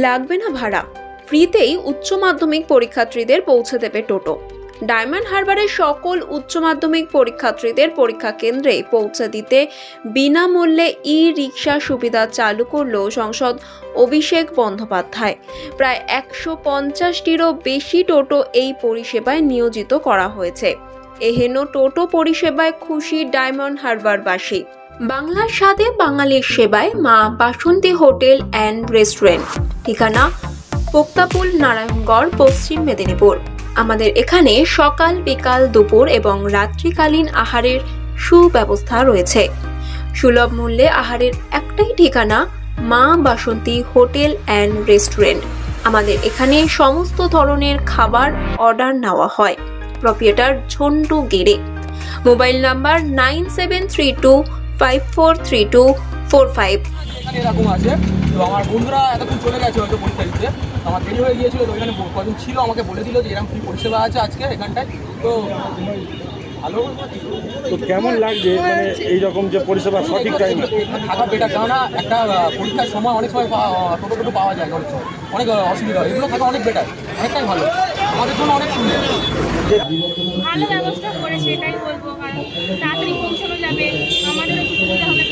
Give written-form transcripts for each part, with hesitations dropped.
লাগবে না ভাড়া, ফ্রিতেই উচ্চ মাধ্যমিক পরীক্ষার্থীদের পৌঁছে দেবে টোটো। ডায়মন্ড হারবারের সকল উচ্চ মাধ্যমিক পরীক্ষার্থীদের পরীক্ষা কেন্দ্রে পৌঁছে দিতে বিনামূল্যে ই রিক্সা সুবিধা চালু করল সাংসদ অভিষেক বন্দ্যোপাধ্যায়। প্রায় 150টিরও বেশি টোটো এই পরিষেবায় নিয়োজিত করা হয়েছে। এহেন টোটো পরিষেবায় খুশি ডায়মন্ড হারবারবাসী। বাংলার স্বাদে বাঙালির সেবায় মা বাসন্তী হোটেল অ্যান্ড রেস্টুরেন্ট, ঠিকানা পোক্তাপুল, নারায়ণগড়, পশ্চিম মেদিনীপুর। আমাদের এখানে সকাল, বিকাল, দুপুর এবং রাত্রিকালীন আহারের সুব্যবস্থা রয়েছে। সুলভ মূল্যে আহারের একটাই ঠিকানা মা বাসন্তী হোটেল অ্যান্ড রেস্টুরেন্ট। আমাদের এখানে সমস্ত ধরনের খাবার অর্ডার নেওয়া হয়। প্রোপ্রাইটার ঝন্টু গেড়ে। Mobile number 9732543245। এরকম আছে তো আমার বন্ধুরা এতক্ষণ চলে গেছে হয়তো পরীক্ষা দিতে, আমার দেরি হয়ে গিয়েছিল। তো এখানে কজন ছিল আমাকে বলে দিল যে এরকম ফ্রি পরিষেবা আছে আজকে এখানটায়। তো ভালো। তো কেমন লাগছে মানে এইরকম যে পরিষেবা সঠিক টাইমে থাকা বেটার, কেননা একটা পরীক্ষার সময় অনেক সময় টোটো পাওয়া যায়, অনেক সময় অনেক অসুবিধা হয়। এগুলো থাকা অনেক বেটার, অনেকটাই ভালো, আমাদের জন্য অনেক সুন্দর। ভালো ব্যবস্থা করেছে এটাই বলবো, কারণ তাড়াতাড়ি পৌঁছানো যাবে, আমাদেরও সুবিধা হবে।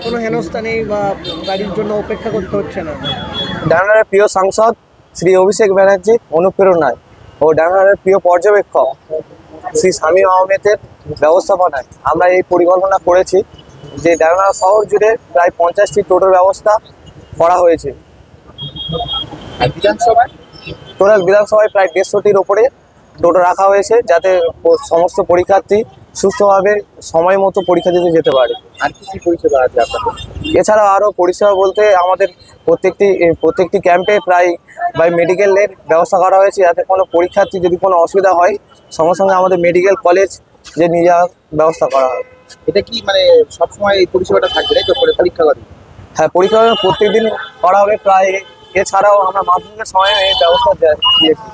কোনো হেনস্থা নেই বা গাড়ির জন্য অপেক্ষা করতে হচ্ছে না। ডায়মন্ডের প্রিয় সাংসদ শ্রী অভিষেক ব্যানার্জির অনুপ্রেরণায় ও ডায়মন্ডের প্রিয় পর্যবেক্ষক শ্রী শামীম আহমেদের ব্যবস্থাপনায় আমরা এই পরিকল্পনা করেছি যে ডায়মন্ড শহর জুড়ে প্রায় 50টি টোটোর ব্যবস্থা করা হয়েছে। টোটাল বিধানসভায় প্রায় 150টির ওপরে টোটো রাখা হয়েছে, যাতে সমস্ত পরীক্ষার্থী সুস্থভাবে সময় মতো পরীক্ষা দিতে যেতে পারে। আর কি পরিষেবা আছে আপনাদের? এছাড়াও আরও পরিষেবা বলতে আমাদের প্রত্যেকটি ক্যাম্পে প্রায় মেডিকেলের ব্যবস্থা করা হয়েছে, যাতে কোনো পরীক্ষার্থী যদি কোনো অসুবিধা হয় সঙ্গে সঙ্গে আমাদের মেডিকেল কলেজ যে নিয়ে যাওয়ার ব্যবস্থা করা হয়। এটা কি মানে সবসময় এই পরিষেবাটা থাকবে তাই তো? পরীক্ষা করে? হ্যাঁ, পরীক্ষা প্রত্যেকদিন করা হবে প্রায়। এছাড়াও আমরা মাধ্যমিকের সময় এই ব্যবস্থা দিয়েছি।